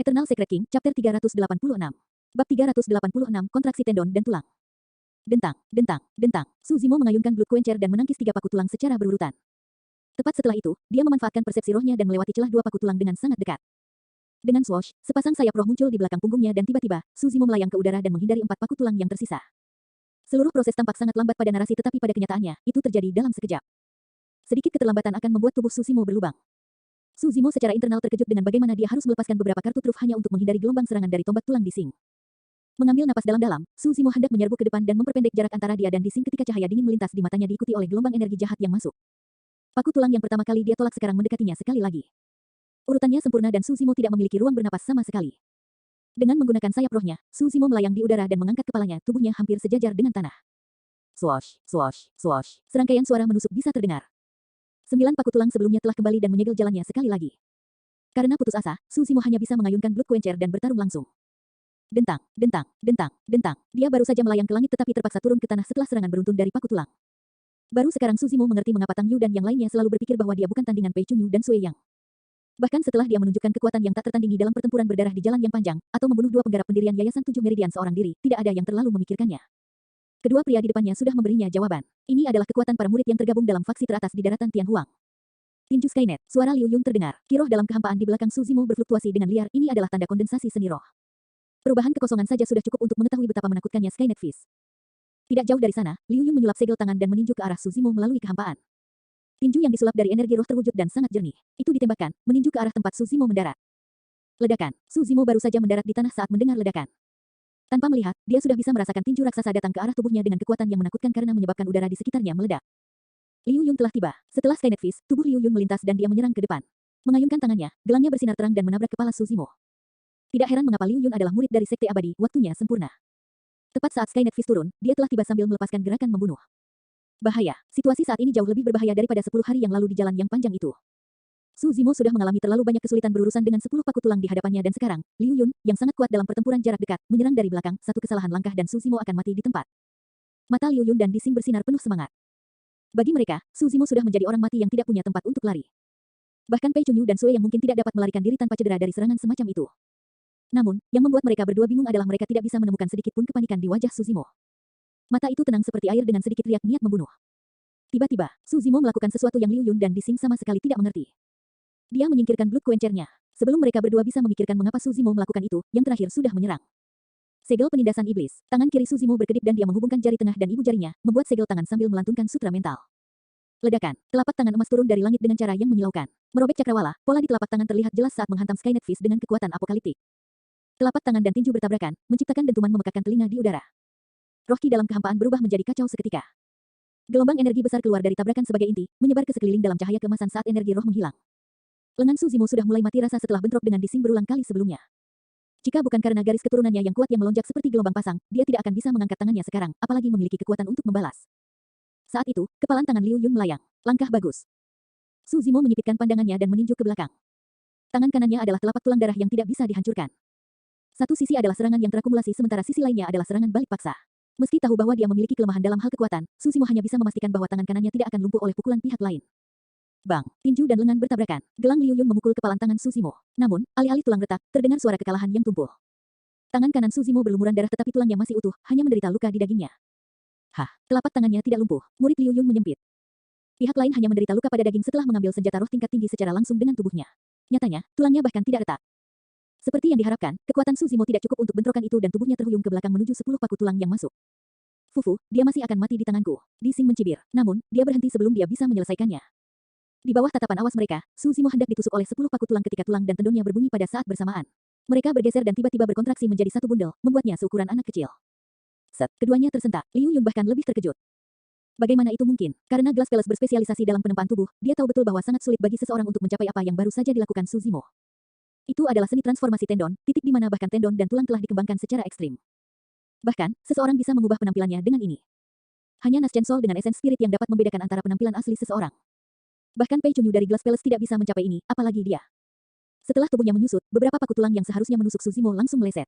Eternal Secret King, Chapter 386. Bab 386, Kontraksi Tendon dan Tulang. Dentang, dentang, dentang. Su Zimo mengayunkan Blood Quencher dan menangkis 3 paku tulang secara berurutan. Tepat setelah itu, dia memanfaatkan persepsi rohnya dan melewati celah 2 paku tulang dengan sangat dekat. Dengan swoosh, sepasang sayap roh muncul di belakang punggungnya dan tiba-tiba, Su Zimo melayang ke udara dan menghindari 4 paku tulang yang tersisa. Seluruh proses tampak sangat lambat pada narasi tetapi pada kenyataannya, itu terjadi dalam sekejap. Sedikit keterlambatan akan membuat tubuh Su Zimo berlubang. Su Zimo secara internal terkejut dengan bagaimana dia harus melepaskan beberapa kartu truf hanya untuk menghindari gelombang serangan dari tombak tulang Dising. Mengambil napas dalam-dalam, Su Zimo hendak menyerbu ke depan dan memperpendek jarak antara dia dan Dising ketika cahaya dingin melintas di matanya diikuti oleh gelombang energi jahat yang masuk. Paku tulang yang pertama kali dia tolak sekarang mendekatinya sekali lagi. Urutannya sempurna dan Su Zimo tidak memiliki ruang bernapas sama sekali. Dengan menggunakan sayap rohnya, Su Zimo melayang di udara dan mengangkat kepalanya, tubuhnya hampir sejajar dengan tanah. Swoosh, swoosh, swoosh. Serangkaian suara menusuk bisa terdengar. 9 paku tulang sebelumnya telah kembali dan menyegel jalannya sekali lagi. Karena putus asa, Su Zimo hanya bisa mengayunkan Blood Quencher dan bertarung langsung. Dentang, dentang, dentang, dentang. Dia baru saja melayang ke langit tetapi terpaksa turun ke tanah setelah serangan beruntun dari paku tulang. Baru sekarang Su Zimo mengerti mengapa Tang Yu dan yang lainnya selalu berpikir bahwa dia bukan tandingan Pei Chunyu dan Sui Yang. Bahkan setelah dia menunjukkan kekuatan yang tak tertandingi dalam pertempuran berdarah di jalan yang panjang, atau membunuh 2 penggarap pendirian Yayasan 7 Meridian seorang diri, tidak ada yang terlalu memikirkannya. Kedua pria di depannya sudah memberinya jawaban. Ini adalah kekuatan para murid yang tergabung dalam faksi teratas di daratan Tianhuang. Tinju Skynet, suara Liu Yun terdengar. Kiroh dalam kehampaan di belakang Su Zimo berfluktuasi dengan liar. Ini adalah tanda kondensasi seni roh. Perubahan kekosongan saja sudah cukup untuk mengetahui betapa menakutkannya Skynet Fist. Tidak jauh dari sana, Liu Yun menyulap segel tangan dan meninju ke arah Su Zimo melalui kehampaan. Tinju yang disulap dari energi roh terwujud dan sangat jernih. Itu ditembakkan, meninju ke arah tempat Su Zimo mendarat. Ledakan. Su Zimo baru saja mendarat di tanah saat mendengar ledakan. Tanpa melihat, dia sudah bisa merasakan tinju raksasa datang ke arah tubuhnya dengan kekuatan yang menakutkan karena menyebabkan udara di sekitarnya meledak. Liu Yun telah tiba. Setelah Skynet Fist, tubuh Liu Yun melintas dan dia menyerang ke depan. Mengayunkan tangannya, gelangnya bersinar terang dan menabrak kepala Su Zimo. Tidak heran mengapa Liu Yun adalah murid dari Sekte Abadi, waktunya sempurna. Tepat saat Skynet Fist turun, dia telah tiba sambil melepaskan gerakan membunuh. Bahaya, situasi saat ini jauh lebih berbahaya daripada 10 hari yang lalu di jalan yang panjang itu. Su Zimo sudah mengalami terlalu banyak kesulitan berurusan dengan 10 paku tulang di hadapannya dan sekarang, Liu Yun, yang sangat kuat dalam pertempuran jarak dekat, menyerang dari belakang, satu kesalahan langkah dan Su Zimo akan mati di tempat. Mata Liu Yun dan Dising bersinar penuh semangat. Bagi mereka, Su Zimo sudah menjadi orang mati yang tidak punya tempat untuk lari. Bahkan Pei Chunyu dan Sui yang mungkin tidak dapat melarikan diri tanpa cedera dari serangan semacam itu. Namun, yang membuat mereka berdua bingung adalah mereka tidak bisa menemukan sedikit pun kepanikan di wajah Su Zimo. Mata itu tenang seperti air dengan sedikit riak niat membunuh. Tiba-tiba, Su Zimo melakukan sesuatu yang Liu Yun dan Dising sama sekali tidak mengerti. Dia menyingkirkan Blood Quencher-nya. Sebelum mereka berdua bisa memikirkan mengapa Su Zimo melakukan itu, yang terakhir sudah menyerang. Segel penindasan iblis. Tangan kiri Su Zimo berkedip dan dia menghubungkan jari tengah dan ibu jarinya, membuat segel tangan sambil melantunkan sutra mental. Ledakan. Telapak tangan emas turun dari langit dengan cara yang menyilaukan. Merobek cakrawala, pola di telapak tangan terlihat jelas saat menghantam Skynet Fist dengan kekuatan apokaliptik. Telapak tangan dan tinju bertabrakan, menciptakan dentuman memekakkan telinga di udara. Roh Ki dalam kehampaan berubah menjadi kacau seketika. Gelombang energi besar keluar dari tabrakan sebagai inti, menyebar ke sekeliling dalam cahaya keemasan saat energi roh menghilang. Lengan Su Zimo sudah mulai mati rasa setelah bentrok dengan Dising berulang kali sebelumnya. Jika bukan karena garis keturunannya yang kuat yang melonjak seperti gelombang pasang, dia tidak akan bisa mengangkat tangannya sekarang, apalagi memiliki kekuatan untuk membalas. Saat itu, kepalan tangan Liu Yun melayang. Langkah bagus. Su Zimo menyipitkan pandangannya dan meninju ke belakang. Tangan kanannya adalah telapak tulang darah yang tidak bisa dihancurkan. Satu sisi adalah serangan yang terakumulasi sementara sisi lainnya adalah serangan balik paksa. Meski tahu bahwa dia memiliki kelemahan dalam hal kekuatan, Su Zimo hanya bisa memastikan bahwa tangan kanannya tidak akan lumpuh oleh pukulan pihak lain. Bang, tinju dan lengan bertabrakan. Gelang Liu Yun memukul kepalan tangan Su Zimo. Namun, alih-alih tulang retak, terdengar suara kekalahan yang tumpuh. Tangan kanan Su Zimo berlumuran darah tetapi tulangnya masih utuh, hanya menderita luka di dagingnya. Hah, telapak tangannya tidak lumpuh. Murid Liu Yun menyempit. Pihak lain hanya menderita luka pada daging setelah mengambil senjata roh tingkat tinggi secara langsung dengan tubuhnya. Nyatanya, tulangnya bahkan tidak retak. Seperti yang diharapkan, kekuatan Su Zimo tidak cukup untuk bentrokan itu dan tubuhnya terhuyung ke belakang menuju 10 paku tulang yang masuk. Fufu, dia masih akan mati di tanganku. Dising mencibir. Namun, dia berhenti sebelum dia bisa menyelesaikannya. Di bawah tatapan awas mereka, Su Zimo hendak ditusuk oleh 10 paku tulang ketika tulang dan tendonnya berbunyi pada saat bersamaan. Mereka bergeser dan tiba-tiba berkontraksi menjadi satu bundel, membuatnya seukuran anak kecil. Set, keduanya tersentak. Liu Yun bahkan lebih terkejut. Bagaimana itu mungkin? Karena Glass Palace berspesialisasi dalam penempaan tubuh, dia tahu betul bahwa sangat sulit bagi seseorang untuk mencapai apa yang baru saja dilakukan Su Zimo. Itu adalah seni transformasi tendon, titik di mana bahkan tendon dan tulang telah dikembangkan secara ekstrim. Bahkan, seseorang bisa mengubah penampilannya dengan ini. Hanya Nas Chen Sol dengan esen spirit yang dapat membedakan antara penampilan asli seseorang. Bahkan Pei Chunyu dari Glass Palace tidak bisa mencapai ini, apalagi dia. Setelah tubuhnya menyusut, beberapa paku tulang yang seharusnya menusuk Su Zimo langsung meleset.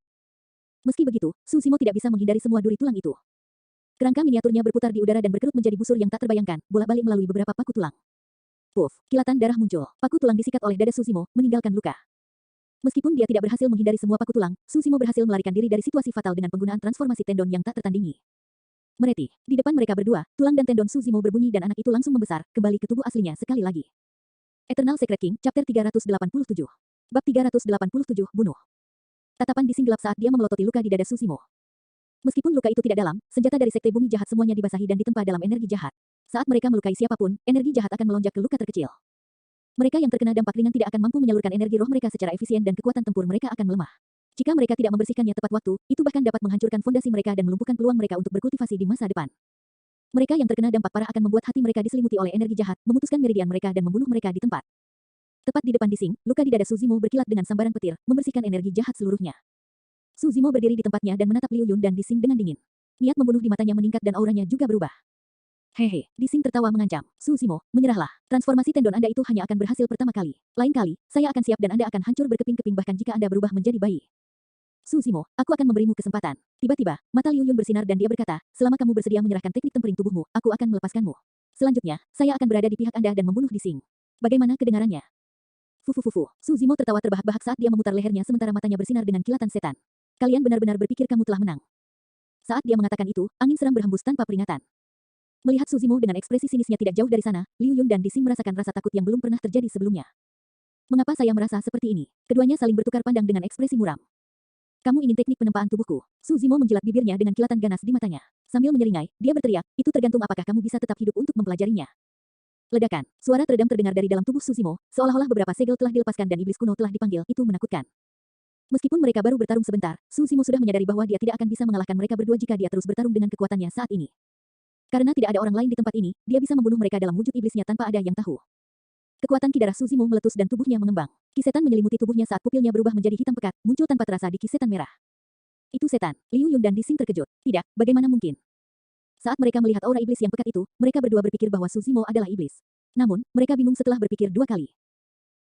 Meski begitu, Su Zimo tidak bisa menghindari semua duri tulang itu. Kerangka miniaturnya berputar di udara dan berkerut menjadi busur yang tak terbayangkan, bolak-balik melalui beberapa paku tulang. Puff, kilatan darah muncul. Paku tulang disikat oleh dada Su Zimo, meninggalkan luka. Meskipun dia tidak berhasil menghindari semua paku tulang, Suzimo berhasil melarikan diri dari situasi fatal dengan penggunaan transformasi tendon yang tak tertandingi. Mereti, di depan mereka berdua, tulang dan tendon Suzimo berbunyi dan anak itu langsung membesar, kembali ke tubuh aslinya sekali lagi. Eternal Secret King, Chapter 387. Bab 387, Bunuh. Tatapan Dising gelap saat dia memelototi luka di dada Suzimo. Meskipun luka itu tidak dalam, senjata dari Sekte Bumi Jahat semuanya dibasahi dan ditempa dalam energi jahat. Saat mereka melukai siapapun, energi jahat akan melonjak ke luka terkecil. Mereka yang terkena dampak ringan tidak akan mampu menyalurkan energi roh mereka secara efisien dan kekuatan tempur mereka akan melemah. Jika mereka tidak membersihkannya tepat waktu, itu bahkan dapat menghancurkan fondasi mereka dan melumpuhkan peluang mereka untuk berkultivasi di masa depan. Mereka yang terkena dampak parah akan membuat hati mereka diselimuti oleh energi jahat, memutuskan meridian mereka dan membunuh mereka di tempat. Tepat di depan Dising, luka di dada Suzimo berkilat dengan sambaran petir, membersihkan energi jahat seluruhnya. Suzimo berdiri di tempatnya dan menatap Liu Yun dan Dising dengan dingin. Niat membunuh di matanya meningkat dan auranya juga berubah. Hehe, Dising tertawa mengancam. Suzimo, menyerahlah. Transformasi tendon Anda itu hanya akan berhasil pertama kali. Lain kali, saya akan siap dan Anda akan hancur berkeping-keping bahkan jika Anda berubah menjadi bayi. Suzimo, aku akan memberimu kesempatan. Tiba-tiba, mata Liu Yun bersinar dan dia berkata, selama kamu bersedia menyerahkan teknik tempering tubuhmu, aku akan melepaskanmu. Selanjutnya, saya akan berada di pihak Anda dan membunuh Dising. Bagaimana kedengarannya? Fufufufu. Suzimo tertawa terbahak-bahak saat dia memutar lehernya sementara matanya bersinar dengan kilatan setan. Kalian benar-benar berpikir kamu telah menang. Saat dia mengatakan itu, angin seram berhembus tanpa peringatan. Melihat Suzimo dengan ekspresi sinisnya tidak jauh dari sana, Liu Yun dan Dising merasakan rasa takut yang belum pernah terjadi sebelumnya. Mengapa saya merasa seperti ini? Keduanya saling bertukar pandang dengan ekspresi muram. Kamu ingin teknik penempaan tubuhku? Suzimo menjilat bibirnya dengan kilatan ganas di matanya. Sambil menyeringai, dia berteriak, itu tergantung apakah kamu bisa tetap hidup untuk mempelajarinya. Ledakan, suara teredam terdengar dari dalam tubuh Suzimo, seolah-olah beberapa segel telah dilepaskan dan iblis kuno telah dipanggil, itu menakutkan. Meskipun mereka baru bertarung sebentar, Suzimo sudah menyadari bahwa dia tidak akan bisa mengalahkan mereka berdua jika dia terus bertarung dengan kekuatannya saat ini. Karena tidak ada orang lain di tempat ini, dia bisa membunuh mereka dalam wujud iblisnya tanpa ada yang tahu. Kekuatan ki darah Suzimo meletus dan tubuhnya mengembang. Ki setan menyelimuti tubuhnya saat pupilnya berubah menjadi hitam pekat, muncul tanpa terasa di ki setan merah. Itu setan. Liu Yun dan Dising terkejut. Tidak, bagaimana mungkin? Saat mereka melihat aura iblis yang pekat itu, mereka berdua berpikir bahwa Suzimo adalah iblis. Namun, mereka bingung setelah berpikir dua kali.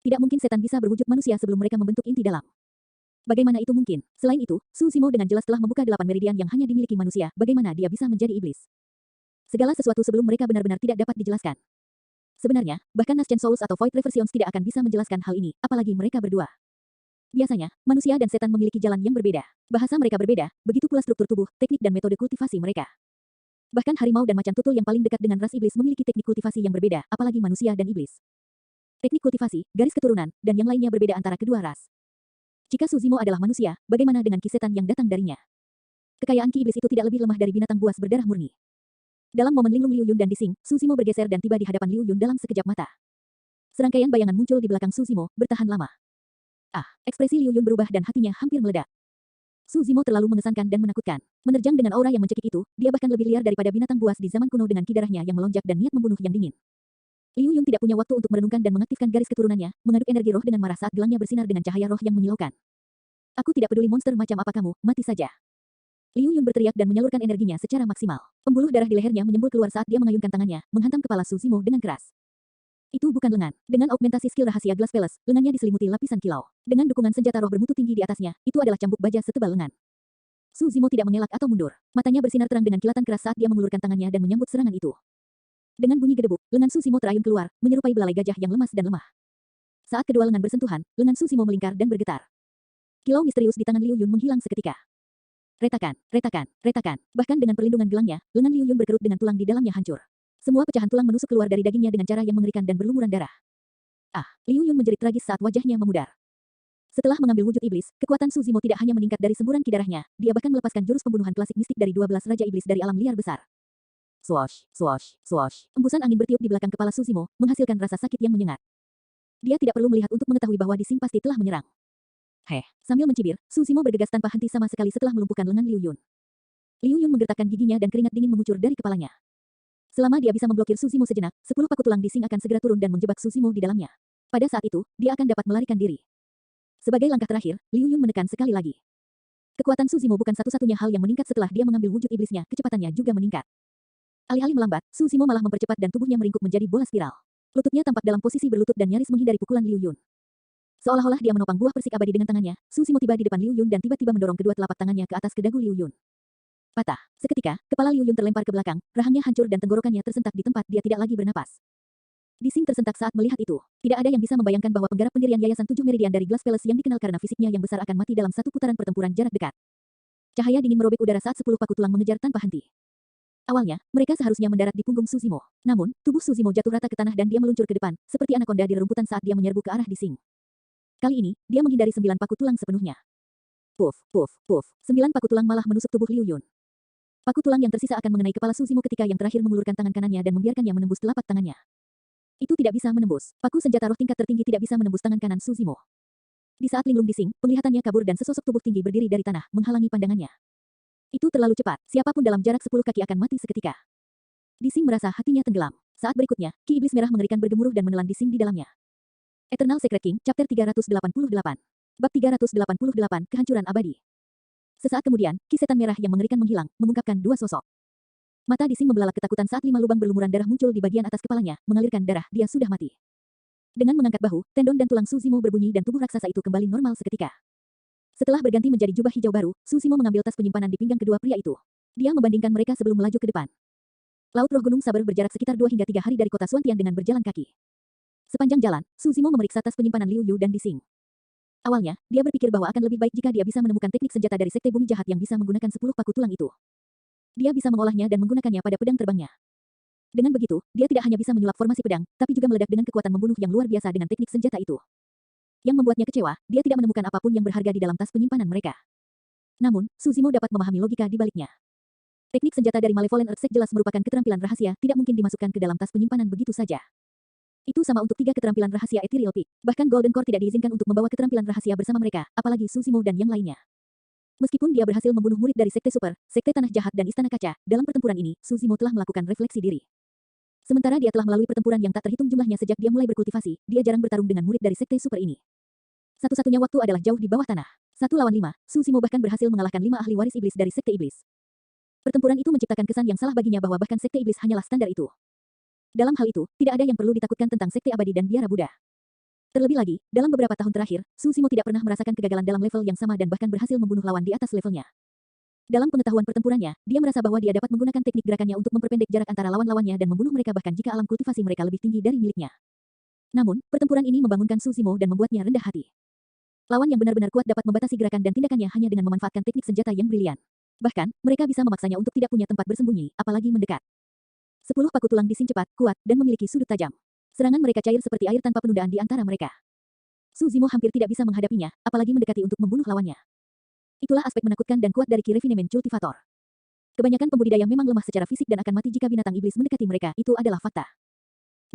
Tidak mungkin setan bisa berwujud manusia sebelum mereka membentuk inti dalam. Bagaimana itu mungkin? Selain itu, Suzimo dengan jelas telah membuka 8 meridian yang hanya dimiliki manusia, bagaimana dia bisa menjadi iblis? Segala sesuatu sebelum mereka benar-benar tidak dapat dijelaskan. Sebenarnya, bahkan Nascent Souls atau Void Reversions tidak akan bisa menjelaskan hal ini, apalagi mereka berdua. Biasanya, manusia dan setan memiliki jalan yang berbeda. Bahasa mereka berbeda, begitu pula struktur tubuh, teknik dan metode kultivasi mereka. Bahkan harimau dan macan tutul yang paling dekat dengan ras iblis memiliki teknik kultivasi yang berbeda, apalagi manusia dan iblis. Teknik kultivasi, garis keturunan, dan yang lainnya berbeda antara kedua ras. Jika Suzimo adalah manusia, bagaimana dengan ki setan yang datang darinya? Kekayaan ki iblis itu tidak lebih lemah dari binatang buas berdarah murni. Dalam momen linglung Liu Yun dan Dising, Suzimo bergeser dan tiba di hadapan Liu Yun dalam sekejap mata. Serangkaian bayangan muncul di belakang Suzimo, bertahan lama. Ah, ekspresi Liu Yun berubah dan hatinya hampir meledak. Suzimo terlalu mengesankan dan menakutkan. Menerjang dengan aura yang mencekik itu, dia bahkan lebih liar daripada binatang buas di zaman kuno dengan ki darahnya yang melonjak dan niat membunuh yang dingin. Liu Yun tidak punya waktu untuk merenungkan dan mengaktifkan garis keturunannya, mengaduk energi roh dengan marah saat gelangnya bersinar dengan cahaya roh yang menyilaukan. Aku tidak peduli monster macam apa kamu, mati saja. Liu Yun berteriak dan menyalurkan energinya secara maksimal. Pembuluh darah di lehernya menyembul keluar saat dia mengayunkan tangannya, menghantam kepala Suzimo dengan keras. Itu bukan lengan. Dengan augmentasi skill rahasia Glass Palace, lengannya diselimuti lapisan kilau. Dengan dukungan senjata roh bermutu tinggi di atasnya, itu adalah cambuk baja setebal lengan. Suzimo tidak mengelak atau mundur. Matanya bersinar terang dengan kilatan keras saat dia mengulurkan tangannya dan menyambut serangan itu. Dengan bunyi gedebuk, lengan Suzimo terayun keluar, menyerupai belalai gajah yang lemas dan lemah. Saat kedua lengan bersentuhan, lengan Suzimo melingkar dan bergetar. Kilau misterius di tangan Liu Yun menghilang seketika. Retakan, retakan, retakan. Bahkan dengan perlindungan gelangnya, lengan Liu Yun berkerut dengan tulang di dalamnya hancur. Semua pecahan tulang menusuk keluar dari dagingnya dengan cara yang mengerikan dan berlumuran darah. Ah, Liu Yun menjerit tragis saat wajahnya memudar. Setelah mengambil wujud iblis, kekuatan Suzimo tidak hanya meningkat dari semburan ki darahnya, dia bahkan melepaskan jurus pembunuhan klasik mistik dari 12 raja iblis dari alam liar besar. Swosh, swosh, swosh. Embusan angin bertiup di belakang kepala Suzimo, menghasilkan rasa sakit yang menyengat. Dia tidak perlu melihat untuk mengetahui bahwa Dising pasti telah menyerang. Sambil mencibir, Suzimo bergegas tanpa henti sama sekali setelah melumpuhkan lengan Liu Yun. Liu Yun menggertakkan giginya dan keringat dingin mengucur dari kepalanya. Selama dia bisa memblokir Suzimo sejenak, 10 paku tulang Dising akan segera turun dan menjebak Suzimo di dalamnya. Pada saat itu, dia akan dapat melarikan diri. Sebagai langkah terakhir, Liu Yun menekan sekali lagi. Kekuatan Suzimo bukan satu-satunya hal yang meningkat setelah dia mengambil wujud iblisnya, kecepatannya juga meningkat. Alih-alih melambat, Suzimo malah mempercepat dan tubuhnya meringkuk menjadi bola spiral. Lututnya tampak dalam posisi berlutut dan nyaris menghindari pukulan Liu Yun. Seolah-olah dia menopang buah persik abadi dengan tangannya, Suzimo tiba di depan Liu Yun dan tiba-tiba mendorong kedua telapak tangannya ke atas ke dagu Liu Yun. Patah. Seketika, kepala Liu Yun terlempar ke belakang, rahangnya hancur dan tenggorokannya tersentak di tempat dia tidak lagi bernapas. Dising tersentak saat melihat itu. Tidak ada yang bisa membayangkan bahwa penggarap pendirian Yayasan Tujuh Meridian dari Glass Palace yang dikenal karena fisiknya yang besar akan mati dalam satu putaran pertempuran jarak dekat. Cahaya dingin merobek udara saat 10 paku tulang mengejar tanpa henti. Awalnya, mereka seharusnya mendarat di punggung Suzimo. Namun, tubuh Suzimo jatuh rata ke tanah dan dia meluncur ke depan, seperti anakonda di rerumputan saat dia menyerbu ke arah Dising. Kali ini, dia menghindari 9 paku tulang sepenuhnya. Puff, puff, puff. 9 paku tulang malah menusuk tubuh Liu Yun. Paku tulang yang tersisa akan mengenai kepala Suzimo ketika yang terakhir mengulurkan tangan kanannya dan membiarkannya menembus telapak tangannya. Itu tidak bisa menembus. Paku senjata roh tingkat tertinggi tidak bisa menembus tangan kanan Suzimo. Di saat linglung Dising, penglihatannya kabur dan sesosok tubuh tinggi berdiri dari tanah, menghalangi pandangannya. Itu terlalu cepat. Siapapun dalam jarak 10 kaki akan mati seketika. Dising merasa hatinya tenggelam. Saat berikutnya, Ki Iblis Merah mengerikan bergemuruh dan menelan Dising di dalamnya. Eternal Secret King, Chapter 388. Bab 388, Kehancuran Abadi. Sesaat kemudian, Ki Setan Merah yang mengerikan menghilang, mengungkapkan dua sosok. Mata Dising membelalak ketakutan saat 5 lubang berlumuran darah muncul di bagian atas kepalanya, mengalirkan darah, dia sudah mati. Dengan mengangkat bahu, tendon dan tulang Suzimo berbunyi dan tubuh raksasa itu kembali normal seketika. Setelah berganti menjadi jubah hijau baru, Suzimo mengambil tas penyimpanan di pinggang kedua pria itu. Dia membandingkan mereka sebelum melaju ke depan. Laut Roh Gunung Saber berjarak sekitar 2 hingga 3 hari dari kota Suantian dengan berjalan kaki. Sepanjang jalan, Suzimo memeriksa tas penyimpanan Liu Yu dan Dising. Awalnya, dia berpikir bahwa akan lebih baik jika dia bisa menemukan teknik senjata dari Sekte Bumi Jahat yang bisa menggunakan 10 paku tulang itu. Dia bisa mengolahnya dan menggunakannya pada pedang terbangnya. Dengan begitu, dia tidak hanya bisa menyulap formasi pedang, tapi juga meledak dengan kekuatan membunuh yang luar biasa dengan teknik senjata itu. Yang membuatnya kecewa, dia tidak menemukan apapun yang berharga di dalam tas penyimpanan mereka. Namun, Suzimo dapat memahami logika di baliknya. Teknik senjata dari Malevolent Earthsect jelas merupakan keterampilan rahasia, tidak mungkin dimasukkan ke dalam tas penyimpanan begitu saja. Itu sama untuk 3 keterampilan rahasia Ethereal Peak. Bahkan Golden Core tidak diizinkan untuk membawa keterampilan rahasia bersama mereka, apalagi Suzimo dan yang lainnya. Meskipun dia berhasil membunuh murid dari Sekte Super, Sekte Tanah Jahat dan Istana Kaca, dalam pertempuran ini, Suzimo telah melakukan refleksi diri. Sementara dia telah melalui pertempuran yang tak terhitung jumlahnya sejak dia mulai berkultivasi, dia jarang bertarung dengan murid dari Sekte Super ini. Satu-satunya waktu adalah jauh di bawah tanah. 1 lawan 5, Suzimo bahkan berhasil mengalahkan 5 ahli waris iblis dari Sekte Iblis. Pertempuran itu menciptakan kesan yang salah baginya bahwa bahkan Sekte Iblis hanyalah standar itu. Dalam hal itu, tidak ada yang perlu ditakutkan tentang Sekte Abadi dan Biara Buddha. Terlebih lagi, dalam beberapa tahun terakhir, Suzimo tidak pernah merasakan kegagalan dalam level yang sama dan bahkan berhasil membunuh lawan di atas levelnya. Dalam pengetahuan pertempurannya, dia merasa bahwa dia dapat menggunakan teknik gerakannya untuk memperpendek jarak antara lawan-lawannya dan membunuh mereka bahkan jika alam kultivasi mereka lebih tinggi dari miliknya. Namun, pertempuran ini membangunkan Suzimo dan membuatnya rendah hati. Lawan yang benar-benar kuat dapat membatasi gerakan dan tindakannya hanya dengan memanfaatkan teknik senjata yang brilian. Bahkan, mereka bisa memaksanya untuk tidak punya tempat bersembunyi, apalagi mendekat. 10 paku tulang Dising cepat, kuat, dan memiliki sudut tajam. Serangan mereka cair seperti air tanpa penundaan di antara mereka. Suzimo hampir tidak bisa menghadapinya, apalagi mendekati untuk membunuh lawannya. Itulah aspek menakutkan dan kuat dari Ki Refinement Cultivator. Kebanyakan pembudidaya memang lemah secara fisik dan akan mati jika binatang iblis mendekati mereka, itu adalah fakta.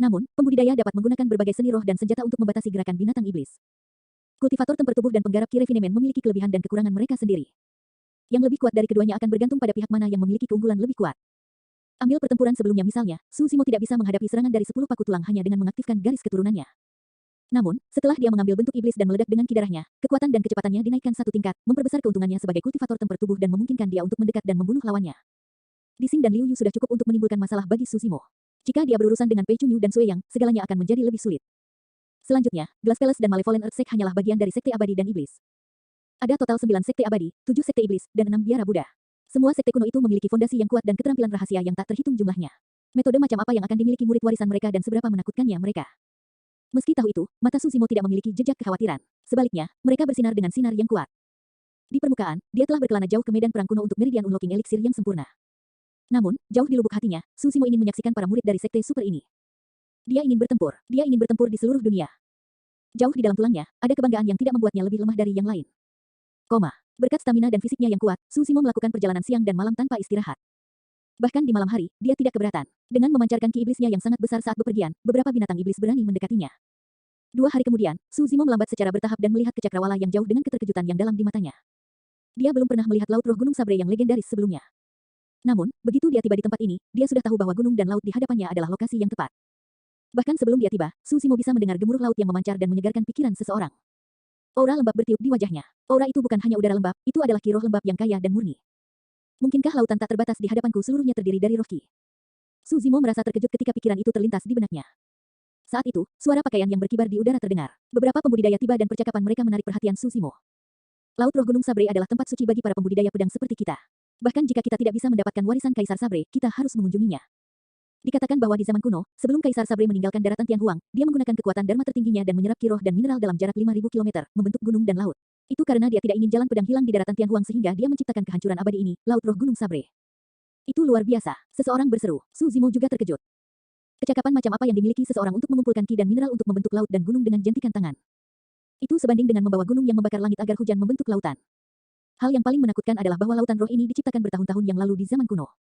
Namun, pembudidaya dapat menggunakan berbagai seni roh dan senjata untuk membatasi gerakan binatang iblis. Kultivator tempur tubuh dan penggarap Ki Refinement memiliki kelebihan dan kekurangan mereka sendiri. Yang lebih kuat dari keduanya akan bergantung pada pihak mana yang memiliki keunggulan lebih kuat. Ambil pertempuran sebelumnya misalnya, Suzimo tidak bisa menghadapi serangan dari 10 paku tulang hanya dengan mengaktifkan garis keturunannya. Namun, setelah dia mengambil bentuk iblis dan meledak dengan kidarahnya, kekuatan dan kecepatannya dinaikkan 1 tingkat, memperbesar keuntungannya sebagai kultivator tempur tubuh dan memungkinkan dia untuk mendekat dan membunuh lawannya. Dising dan Liu Yu sudah cukup untuk menimbulkan masalah bagi Suzimo. Jika dia berurusan dengan Pei Chunyu dan Sui Yang, segalanya akan menjadi lebih sulit. Selanjutnya, Glass Palace dan Malevolent Earthsect hanyalah bagian dari Sekte Abadi dan Iblis. Ada total 9 Sekte Abadi, 7 Sekte Iblis, dan 6 Biara Buddha. Semua sekte kuno itu memiliki fondasi yang kuat dan keterampilan rahasia yang tak terhitung jumlahnya. Metode macam apa yang akan dimiliki murid warisan mereka dan seberapa menakutkannya mereka. Meski tahu itu, mata Suzimo tidak memiliki jejak kekhawatiran. Sebaliknya, mereka bersinar dengan sinar yang kuat. Di permukaan, dia telah berkelana jauh ke medan perang kuno untuk Meridian Unlocking Elixir yang sempurna. Namun, jauh di lubuk hatinya, Suzimo ingin menyaksikan para murid dari sekte super ini. Dia ingin bertempur di seluruh dunia. Jauh di dalam tulangnya, ada kebanggaan yang tidak membuatnya lebih lemah dari yang lain. Berkat stamina dan fisiknya yang kuat, Suzimo melakukan perjalanan siang dan malam tanpa istirahat. Bahkan di malam hari, dia tidak keberatan. Dengan memancarkan ki iblisnya yang sangat besar saat bepergian, beberapa binatang iblis berani mendekatinya. 2 hari kemudian, Suzimo melambat secara bertahap dan melihat ke cakrawala yang jauh dengan keterkejutan yang dalam di matanya. Dia belum pernah melihat laut roh Gunung Sabre yang legendaris sebelumnya. Namun, begitu dia tiba di tempat ini, dia sudah tahu bahwa gunung dan laut di hadapannya adalah lokasi yang tepat. Bahkan sebelum dia tiba, Suzimo bisa mendengar gemuruh laut yang memancar dan menyegarkan pikiran seseorang. Aura lembab bertiup di wajahnya. Aura itu bukan hanya udara lembab, itu adalah ki roh lembab yang kaya dan murni. Mungkinkah lautan tak terbatas di hadapanku seluruhnya terdiri dari roh ki? Suzimo merasa terkejut ketika pikiran itu terlintas di benaknya. Saat itu, suara pakaian yang berkibar di udara terdengar. Beberapa pembudidaya tiba dan percakapan mereka menarik perhatian Suzimo. Laut roh Gunung Sabre adalah tempat suci bagi para pembudidaya pedang seperti kita. Bahkan jika kita tidak bisa mendapatkan warisan Kaisar Sabre, kita harus mengunjunginya. Dikatakan bahwa di zaman kuno, sebelum Kaisar Sabre meninggalkan daratan Tianhuang, dia menggunakan kekuatan dharma tertingginya dan menyerap ki roh dan mineral dalam jarak 5.000 kilometer, membentuk gunung dan laut. Itu karena dia tidak ingin jalan pedang hilang di daratan Tianhuang sehingga dia menciptakan kehancuran abadi ini, Laut Roh Gunung Sabre. Itu luar biasa, seseorang berseru. Su Zimo juga terkejut. Kecakapan macam apa yang dimiliki seseorang untuk mengumpulkan ki dan mineral untuk membentuk laut dan gunung dengan jentikan tangan. Itu sebanding dengan membawa gunung yang membakar langit agar hujan membentuk lautan. Hal yang paling menakutkan adalah bahwa lautan roh ini diciptakan bertahun-tahun yang lalu di zaman kuno.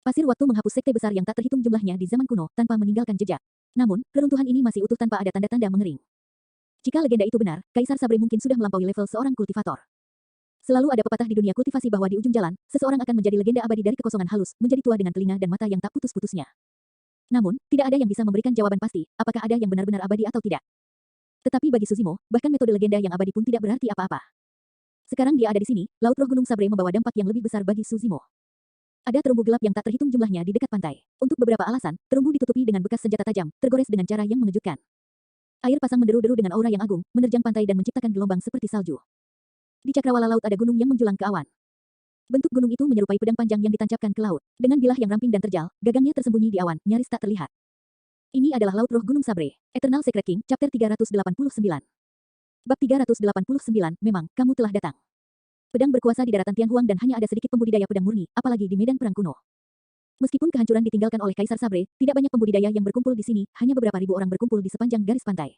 Pasir waktu menghapus sekte besar yang tak terhitung jumlahnya di zaman kuno tanpa meninggalkan jejak. Namun, keruntuhan ini masih utuh tanpa ada tanda-tanda mengering. Jika legenda itu benar, Kaisar Sabre mungkin sudah melampaui level seorang kultivator. Selalu ada pepatah di dunia kultivasi bahwa di ujung jalan, seseorang akan menjadi legenda abadi dari kekosongan halus, menjadi tua dengan telinga dan mata yang tak putus-putusnya. Namun, tidak ada yang bisa memberikan jawaban pasti, apakah ada yang benar-benar abadi atau tidak. Tetapi bagi Suzimo, bahkan metode legenda yang abadi pun tidak berarti apa-apa. Sekarang dia ada di sini, Laut Roh Gunung Sabre membawa dampak yang lebih besar bagi Suzimo. Ada terumbu gelap yang tak terhitung jumlahnya di dekat pantai. Untuk beberapa alasan, terumbu ditutupi dengan bekas senjata tajam, tergores dengan cara yang mengejutkan. Air pasang menderu-deru dengan aura yang agung, menerjang pantai dan menciptakan gelombang seperti salju. Di cakrawala laut ada gunung yang menjulang ke awan. Bentuk gunung itu menyerupai pedang panjang yang ditancapkan ke laut. Dengan bilah yang ramping dan terjal, gagangnya tersembunyi di awan, nyaris tak terlihat. Ini adalah Laut Roh Gunung Sabre. Eternal Secret King, Chapter 389. Bab 389, memang, kamu telah datang. Pedang berkuasa di daratan Tianhuang dan hanya ada sedikit pembudidaya pedang murni, apalagi di medan perang kuno. Meskipun kehancuran ditinggalkan oleh Kaisar Sabre, tidak banyak pembudidaya yang berkumpul di sini, hanya beberapa ribu orang berkumpul di sepanjang garis pantai.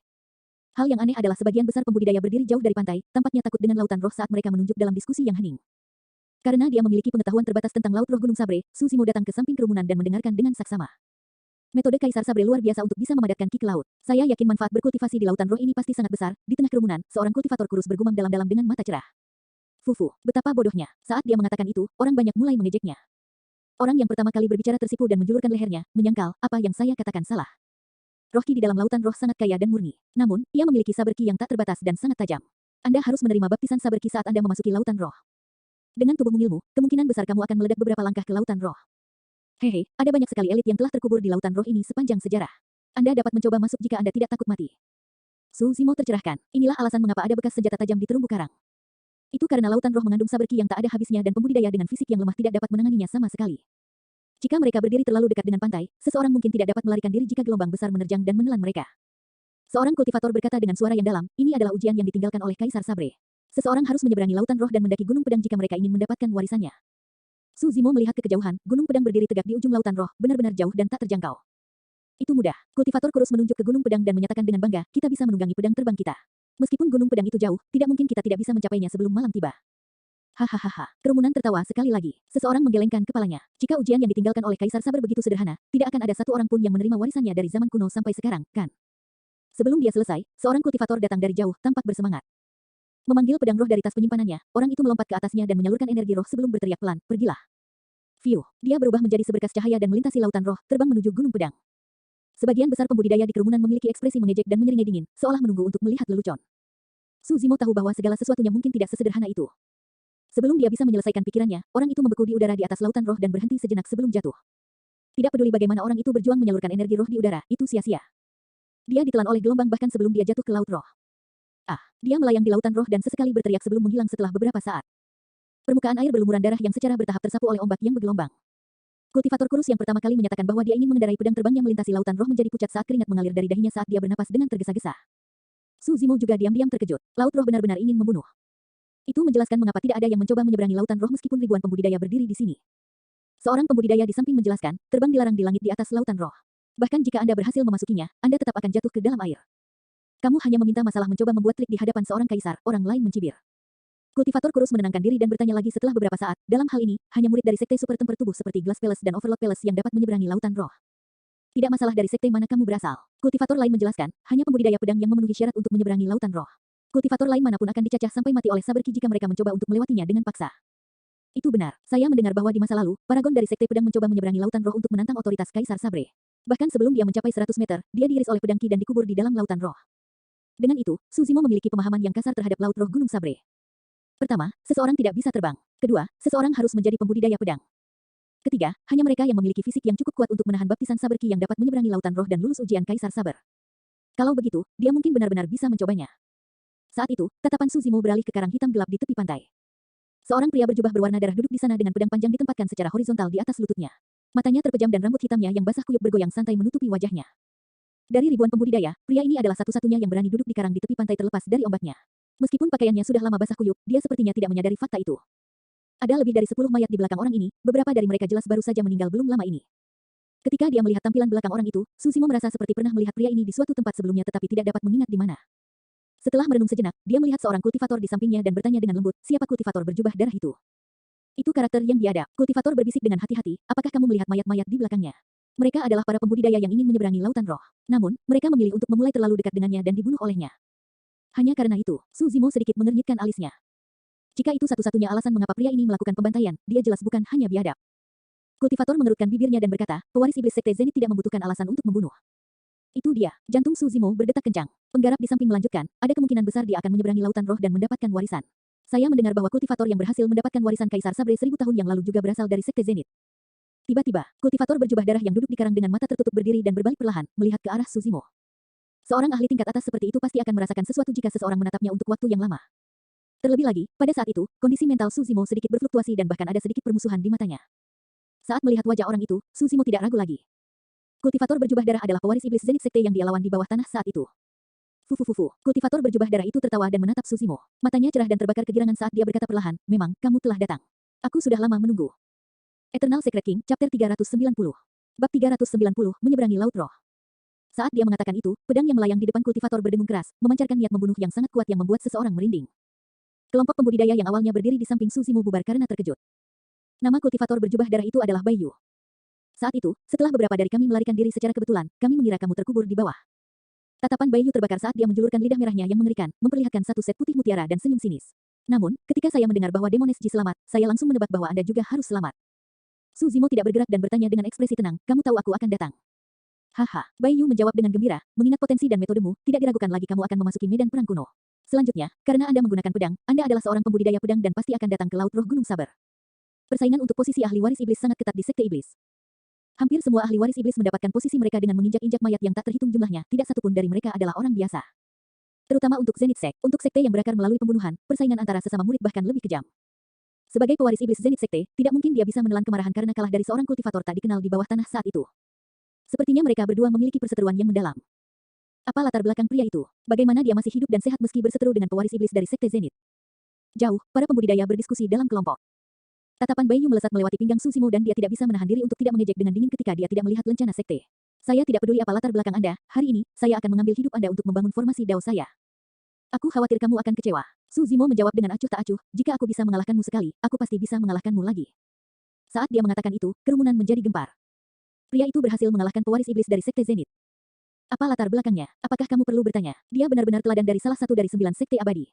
Hal yang aneh adalah sebagian besar pembudidaya berdiri jauh dari pantai, tampaknya takut dengan lautan roh saat mereka menunjuk dalam diskusi yang hening. Karena dia memiliki pengetahuan terbatas tentang Laut Roh Gunung Sabre, Suzimo datang ke samping kerumunan dan mendengarkan dengan saksama. Metode Kaisar Sabre luar biasa untuk bisa memadatkan ki ke laut. Saya yakin manfaat berkultivasi di lautan roh ini pasti sangat besar. Di tengah kerumunan, seorang kultivator kurus bergumam dalam-dalam dengan mata cerah. Fufu, betapa bodohnya. Saat dia mengatakan itu, orang banyak mulai mengejeknya. Orang yang pertama kali berbicara tersipu dan menjulurkan lehernya, menyangkal, apa yang saya katakan salah. Roh ki di dalam lautan roh sangat kaya dan murni. Namun, ia memiliki saber ki yang tak terbatas dan sangat tajam. Anda harus menerima baptisan saber ki saat Anda memasuki lautan roh. Dengan tubuh mungilmu, kemungkinan besar kamu akan meledak beberapa langkah ke lautan roh. Hehe, ada banyak sekali elit yang telah terkubur di lautan roh ini sepanjang sejarah. Anda dapat mencoba masuk jika Anda tidak takut mati. Suzimo tercerahkan. Inilah alasan mengapa ada bekas senjata tajam di terumbu karang. Itu karena lautan roh mengandung saber ki yang tak ada habisnya dan pembudidaya dengan fisik yang lemah tidak dapat menanganinya sama sekali. Jika mereka berdiri terlalu dekat dengan pantai, seseorang mungkin tidak dapat melarikan diri jika gelombang besar menerjang dan menelan mereka. Seorang kultivator berkata dengan suara yang dalam, ini adalah ujian yang ditinggalkan oleh Kaisar Sabre. Seseorang harus menyeberangi lautan roh dan mendaki gunung pedang jika mereka ingin mendapatkan warisannya. Suzimo melihat ke kejauhan, gunung pedang berdiri tegak di ujung lautan roh, benar-benar jauh dan tak terjangkau. Itu mudah. Kultivator kurus menunjuk ke gunung pedang dan menyatakan dengan bangga, kita bisa menunggangi pedang terbang kita. Meskipun gunung pedang itu jauh, tidak mungkin kita tidak bisa mencapainya sebelum malam tiba. Hahaha. Kerumunan tertawa sekali lagi. Seseorang menggelengkan kepalanya. Jika ujian yang ditinggalkan oleh Kaisar Sabre begitu sederhana, tidak akan ada satu orang pun yang menerima warisannya dari zaman kuno sampai sekarang, kan? Sebelum dia selesai, seorang kultivator datang dari jauh, tampak bersemangat. Memanggil pedang roh dari tas penyimpanannya, orang itu melompat ke atasnya dan menyalurkan energi roh sebelum berteriak pelan, pergilah. Fiu, dia berubah menjadi seberkas cahaya dan melintasi lautan roh, terbang menuju gunung pedang. Sebagian besar pembudidaya di kerumunan memiliki ekspresi mengejek dan menyeringai dingin, seolah menunggu untuk melihat lelucon. Suzimo tahu bahwa segala sesuatunya mungkin tidak sesederhana itu. Sebelum dia bisa menyelesaikan pikirannya, orang itu membeku di udara di atas lautan roh dan berhenti sejenak sebelum jatuh. Tidak peduli bagaimana orang itu berjuang menyalurkan energi roh di udara, itu sia-sia. Dia ditelan oleh gelombang bahkan sebelum dia jatuh ke laut roh. Dia melayang di lautan roh dan sesekali berteriak sebelum menghilang setelah beberapa saat. Permukaan air berlumuran darah yang secara bertahap tersapu oleh ombak yang bergelombang. Kultivator kurus yang pertama kali menyatakan bahwa dia ingin mengendarai pedang terbang yang melintasi lautan roh menjadi pucat saat keringat mengalir dari dahinya saat dia bernapas dengan tergesa-gesa. Suzimo juga diam-diam terkejut. Laut roh benar-benar ingin membunuh. Itu menjelaskan mengapa tidak ada yang mencoba menyeberangi lautan roh meskipun ribuan pembudidaya berdiri di sini. Seorang pembudidaya di samping menjelaskan, terbang dilarang di langit di atas lautan roh. Bahkan jika Anda berhasil memasukinya, Anda tetap akan jatuh ke dalam air. Kamu hanya meminta masalah mencoba membuat trik di hadapan seorang kaisar, orang lain mencibir. Kultivator kurus menenangkan diri dan bertanya lagi setelah beberapa saat, dalam hal ini, hanya murid dari sekte super temper tubuh seperti Glass Palace dan Overlord Palace yang dapat menyeberangi lautan roh. Tidak masalah dari sekte mana kamu berasal. Kultivator lain menjelaskan, hanya pembudidaya pedang yang memenuhi syarat untuk menyeberangi lautan roh. Kultivator lain manapun akan dicacah sampai mati oleh saber ki jika mereka mencoba untuk melewatinya dengan paksa. Itu benar. Saya mendengar bahwa di masa lalu, paragon dari sekte pedang mencoba menyeberangi lautan roh untuk menantang otoritas Kaisar Sabre. Bahkan sebelum dia mencapai 100 meter, dia diiris oleh pedang ki dan dikubur di dalam lautan roh. Dengan itu, Suzimo memiliki pemahaman yang kasar terhadap Laut Roh Gunung Sabre. Pertama, seseorang tidak bisa terbang. Kedua, seseorang harus menjadi pembudidaya pedang. Ketiga, hanya mereka yang memiliki fisik yang cukup kuat untuk menahan baptisan saber ki yang dapat menyeberangi lautan roh dan lulus ujian Kaisar Saber. Kalau begitu, dia mungkin benar-benar bisa mencobanya. Saat itu, tatapan Suzimo beralih ke karang hitam gelap di tepi pantai. Seorang pria berjubah berwarna darah duduk di sana dengan pedang panjang ditempatkan secara horizontal di atas lututnya. Matanya terpejam dan rambut hitamnya yang basah kuyup bergoyang santai menutupi wajahnya. Dari ribuan pembudidaya, pria ini adalah satu-satunya yang berani duduk di karang di tepi pantai terlepas dari ombaknya. Meskipun pakaiannya sudah lama basah kuyup, dia sepertinya tidak menyadari fakta itu. Ada lebih dari 10 mayat di belakang orang ini, beberapa dari mereka jelas baru saja meninggal belum lama ini. Ketika dia melihat tampilan belakang orang itu, Susimo merasa seperti pernah melihat pria ini di suatu tempat sebelumnya tetapi tidak dapat mengingat di mana. Setelah merenung sejenak, dia melihat seorang kultivator di sampingnya dan bertanya dengan lembut, siapa kultivator berjubah darah itu? Itu karakter yang biadab. Kultivator berbisik dengan hati-hati, apakah kamu melihat mayat-mayat di belakangnya? Mereka adalah para pembudidaya yang ingin menyeberangi lautan roh. Namun, mereka memilih untuk memulai terlalu dekat dengannya dan dibunuh olehnya. Hanya karena itu, Suzimo sedikit mengernyitkan alisnya. Jika itu satu-satunya alasan mengapa pria ini melakukan pembantaian, dia jelas bukan hanya biadab. Kultivator mengerutkan bibirnya dan berkata, pewaris iblis Sekte Zenith tidak membutuhkan alasan untuk membunuh. Itu dia. Jantung Suzimo berdetak kencang. Penggarap di samping melanjutkan, ada kemungkinan besar dia akan menyeberangi lautan roh dan mendapatkan warisan. Saya mendengar bahwa kultivator yang berhasil mendapatkan warisan Kaisar Sabre 1000 tahun yang lalu juga berasal dari Sekte Zenith. Tiba-tiba, kultivator berjubah darah yang duduk di karang dengan mata tertutup berdiri dan berbalik perlahan, melihat ke arah Suzimo. Seorang ahli tingkat atas seperti itu pasti akan merasakan sesuatu jika seseorang menatapnya untuk waktu yang lama. Terlebih lagi, pada saat itu, kondisi mental Suzimo sedikit berfluktuasi dan bahkan ada sedikit permusuhan di matanya. Saat melihat wajah orang itu, Suzimo tidak ragu lagi. Kultivator berjubah darah adalah pewaris iblis Zenith Sekte yang dia lawan di bawah tanah saat itu. Fufufufu. Kultivator berjubah darah itu tertawa dan menatap Suzimo. Matanya cerah dan terbakar kegirangan saat dia berkata perlahan, memang, kamu telah datang. Aku sudah lama menunggu. Eternal Secret King, Chapter 390. Bab 390, Menyeberangi Laut Roh. Saat dia mengatakan itu, pedang yang melayang di depan kultivator berdengung keras, memancarkan niat membunuh yang sangat kuat yang membuat seseorang merinding. Kelompok pembudidaya yang awalnya berdiri di samping Suzimo bubar karena terkejut. Nama kultivator berjubah darah itu adalah Baiyu. Saat itu, setelah beberapa dari kami melarikan diri secara kebetulan, kami mengira kamu terkubur di bawah. Tatapan Baiyu terbakar saat dia menjulurkan lidah merahnya yang mengerikan, memperlihatkan satu set putih mutiara dan senyum sinis. Namun, ketika saya mendengar bahwa Demones Ji selamat, saya langsung menebak bahwa Anda juga harus selamat. Suzimo tidak bergerak dan bertanya dengan ekspresi tenang, kamu tahu aku akan datang. Haha, Baiyu menjawab dengan gembira, mengingat potensi dan metodemu, tidak diragukan lagi kamu akan memasuki medan perang kuno. Selanjutnya, karena Anda menggunakan pedang, Anda adalah seorang pembudidaya pedang dan pasti akan datang ke Laut Roh Gunung Saber. Persaingan untuk posisi ahli waris iblis sangat ketat di Sekte Iblis. Hampir semua ahli waris iblis mendapatkan posisi mereka dengan menginjak-injak mayat yang tak terhitung jumlahnya, tidak satupun dari mereka adalah orang biasa. Terutama untuk Zenith Sect, untuk sekte yang berakar melalui pembunuhan, persaingan antara sesama murid bahkan lebih kejam. Sebagai pewaris iblis Zenith Sekte, tidak mungkin dia bisa menelan kemarahan karena kalah dari seorang kultivator tak dikenal di bawah tanah saat itu. Sepertinya mereka berdua memiliki perseteruan yang mendalam. Apa latar belakang pria itu? Bagaimana dia masih hidup dan sehat meski berseteru dengan pewaris iblis dari Sekte Zenith? Jauh, para pembudidaya berdiskusi dalam kelompok. Tatapan Baiyu melesat melewati pinggang Suzimo dan dia tidak bisa menahan diri untuk tidak mengejek dengan dingin ketika dia tidak melihat lencana sekte. Saya tidak peduli apa latar belakang Anda, hari ini, saya akan mengambil hidup Anda untuk membangun formasi Dao saya. Aku khawatir kamu akan kecewa. Suzimo menjawab dengan acuh tak acuh, jika aku bisa mengalahkanmu sekali, aku pasti bisa mengalahkanmu lagi. Saat dia mengatakan itu, kerumunan menjadi gempar. Pria itu berhasil mengalahkan pewaris iblis dari Sekte Zenith. Apa latar belakangnya? Apakah kamu perlu bertanya? Dia benar-benar teladan dari salah satu dari 9 sekte abadi.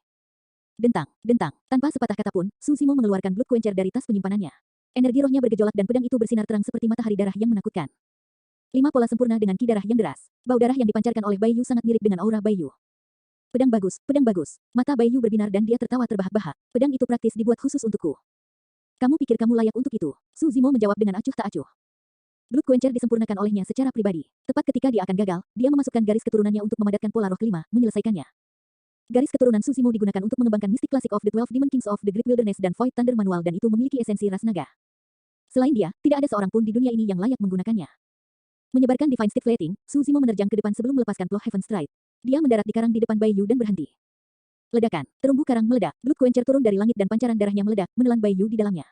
Dentang, dentang, tanpa sepatah kata pun, Suzimo mengeluarkan Blood Quencher dari tas penyimpanannya. Energi rohnya bergejolak dan pedang itu bersinar terang seperti matahari darah yang menakutkan. 5 pola sempurna dengan ki darah yang deras. Bau darah yang dipancarkan oleh Baiyu sangat mirip dengan aura Baiyu. Pedang bagus, pedang bagus. Mata Baiyu berbinar dan dia tertawa terbahak-bahak. Pedang itu praktis dibuat khusus untukku. Kamu pikir kamu layak untuk itu? Suzimo menjawab dengan acuh tak acuh. Blood Quencher disempurnakan olehnya secara pribadi. Tepat ketika dia akan gagal, dia memasukkan garis keturunannya untuk memadatkan pola roh kelima, menyelesaikannya. Garis keturunan Suzimo digunakan untuk mengembangkan Mystic Classic of the 12 Demon Kings of the Great Wilderness dan Void Thunder Manual dan itu memiliki esensi ras naga. Selain dia, tidak ada seorang pun di dunia ini yang layak menggunakannya. Menyebarkan Divine Stick Plating, Suzimo menerjang ke depan sebelum melepaskan Plow Heaven Stride. Dia mendarat di karang di depan Baiyu dan berhenti. Ledakan, terumbu karang meledak, Blood Quencher turun dari langit dan pancaran darahnya meledak, menelan Baiyu di dalamnya.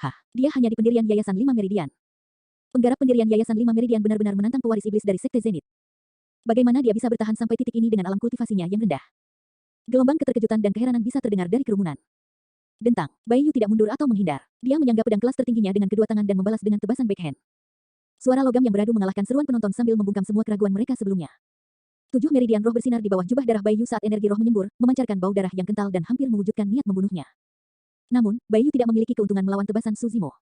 Hah, dia hanya di pendirian Yayasan 5 Meridian. Penggarap pendirian Yayasan 5 Meridian benar-benar menantang pewaris iblis dari Sekte Zenith. Bagaimana dia bisa bertahan sampai titik ini dengan alam kultivasinya yang rendah? Gelombang keterkejutan dan keheranan bisa terdengar dari kerumunan. Dentang, Baiyu tidak mundur atau menghindar. Dia menyangga pedang kelas tertingginya dengan kedua tangan dan membalas dengan tebasan backhand. Suara logam yang beradu mengalahkan seruan penonton sambil membungkam semua keraguan mereka sebelumnya. 7 meridian roh bersinar di bawah jubah darah Baiyu saat energi roh menyembur, memancarkan bau darah yang kental dan hampir mewujudkan niat membunuhnya. Namun, Baiyu tidak memiliki keuntungan melawan tebasan Suzimo.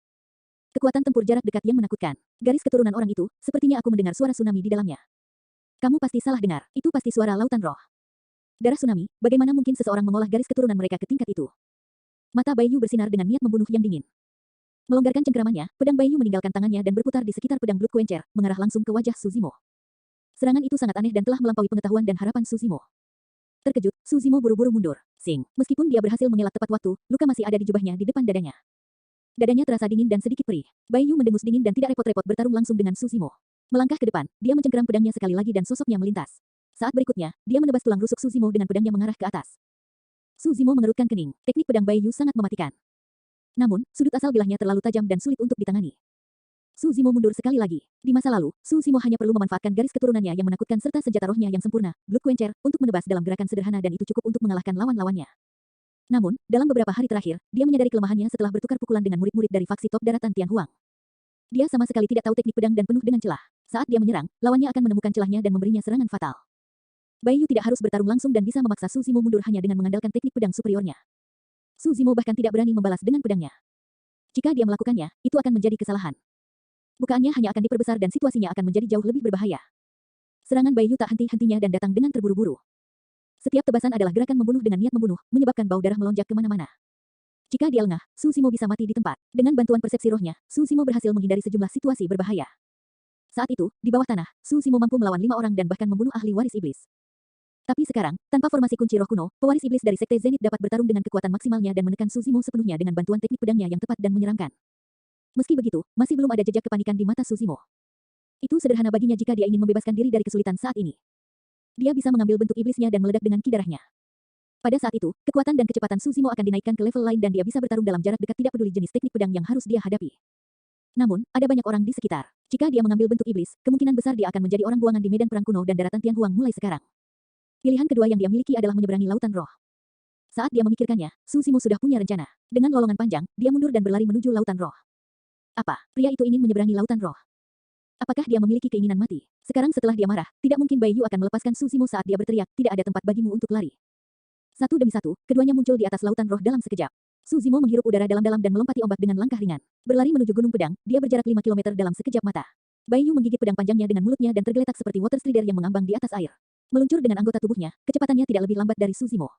Kekuatan tempur jarak dekat yang menakutkan. Garis keturunan orang itu, sepertinya aku mendengar suara tsunami di dalamnya. Kamu pasti salah dengar, itu pasti suara lautan roh. Darah tsunami, bagaimana mungkin seseorang mengolah garis keturunan mereka ke tingkat itu? Mata Baiyu bersinar dengan niat membunuh yang dingin. Melonggarkan cengkeramannya, pedang Baiyu meninggalkan tangannya dan berputar di sekitar pedang Blood Quencher, mengarah langsung ke wajah Suzimo. Serangan itu sangat aneh dan telah melampaui pengetahuan dan harapan Suzimo. Terkejut, Suzimo buru-buru mundur. Sing, meskipun dia berhasil mengelak tepat waktu, luka masih ada di jubahnya di depan dadanya. Dadanya terasa dingin dan sedikit perih. Bai Yu mendengus dingin dan tidak repot-repot bertarung langsung dengan Su Zimo. Melangkah ke depan, dia mencengkeram pedangnya sekali lagi dan sosoknya melintas. Saat berikutnya, dia menebas tulang rusuk Su Zimo dengan pedangnya mengarah ke atas. Su Zimo mengerutkan kening. Teknik pedang Bai Yu sangat mematikan. Namun, sudut asal bilahnya terlalu tajam dan sulit untuk ditangani. Su Zimo mundur sekali lagi. Di masa lalu, Su Zimo hanya perlu memanfaatkan garis keturunannya yang menakutkan serta senjata rohnya yang sempurna, Blood Quencher, untuk menebas dalam gerakan sederhana dan itu cukup untuk mengalahkan lawan-lawannya. Namun, dalam beberapa hari terakhir, dia menyadari kelemahannya setelah bertukar pukulan dengan murid-murid dari faksi top daratan Tianhuang. Dia sama sekali tidak tahu teknik pedang dan penuh dengan celah. Saat dia menyerang, lawannya akan menemukan celahnya dan memberinya serangan fatal. Bai Yu tidak harus bertarung langsung dan bisa memaksa Su Zimo mundur hanya dengan mengandalkan teknik pedang superiornya. Su Zimo bahkan tidak berani membalas dengan pedangnya. Jika dia melakukannya, itu akan menjadi kesalahan. Bukaannya hanya akan diperbesar dan situasinya akan menjadi jauh lebih berbahaya. Serangan Bai Yu tak henti-hentinya dan datang dengan terburu-buru. Setiap tebasan adalah gerakan membunuh dengan niat membunuh, menyebabkan bau darah melonjak kemana-mana. Jika dia lengah, Su Zimo bisa mati di tempat. Dengan bantuan persepsi rohnya, Su Zimo berhasil menghindari sejumlah situasi berbahaya. Saat itu, di bawah tanah, Su Zimo mampu melawan 5 orang dan bahkan membunuh ahli waris iblis. Tapi sekarang, tanpa formasi kunci roh kuno, pewaris iblis dari Sekte Zenith dapat bertarung dengan kekuatan maksimalnya dan menekan Su Zimo sepenuhnya dengan bantuan teknik pedangnya yang tepat dan menyeramkan. Meski begitu, masih belum ada jejak kepanikan di mata Su Zimo. Itu sederhana baginya jika dia ingin membebaskan diri dari kesulitan saat ini. Dia bisa mengambil bentuk iblisnya dan meledak dengan ki darahnya. Pada saat itu, kekuatan dan kecepatan Su Zimo akan dinaikkan ke level lain dan dia bisa bertarung dalam jarak dekat tidak peduli jenis teknik pedang yang harus dia hadapi. Namun, ada banyak orang di sekitar. Jika dia mengambil bentuk iblis, kemungkinan besar dia akan menjadi orang buangan di medan perang kuno dan daratan Tianhuang mulai sekarang. Pilihan kedua yang dia miliki adalah menyeberangi lautan roh. Saat dia memikirkannya, Su Zimo sudah punya rencana. Dengan lolongan panjang, dia mundur dan berlari menuju lautan roh. Apa? Pria itu ingin menyeberangi lautan roh. Apakah dia memiliki keinginan mati? Sekarang setelah dia marah, tidak mungkin Bai Yu akan melepaskan Su Zimo saat dia berteriak, tidak ada tempat bagimu untuk lari. Satu demi satu, keduanya muncul di atas lautan roh dalam sekejap. Su Zimo menghirup udara dalam-dalam dan melompati ombak dengan langkah ringan. Berlari menuju gunung pedang, dia berjarak 5 km dalam sekejap mata. Bai Yu menggigit pedang panjangnya dengan mulutnya dan tergeletak seperti water strider yang mengambang di atas air. Meluncur dengan anggota tubuhnya, kecepatannya tidak lebih lambat dari Su Zimo.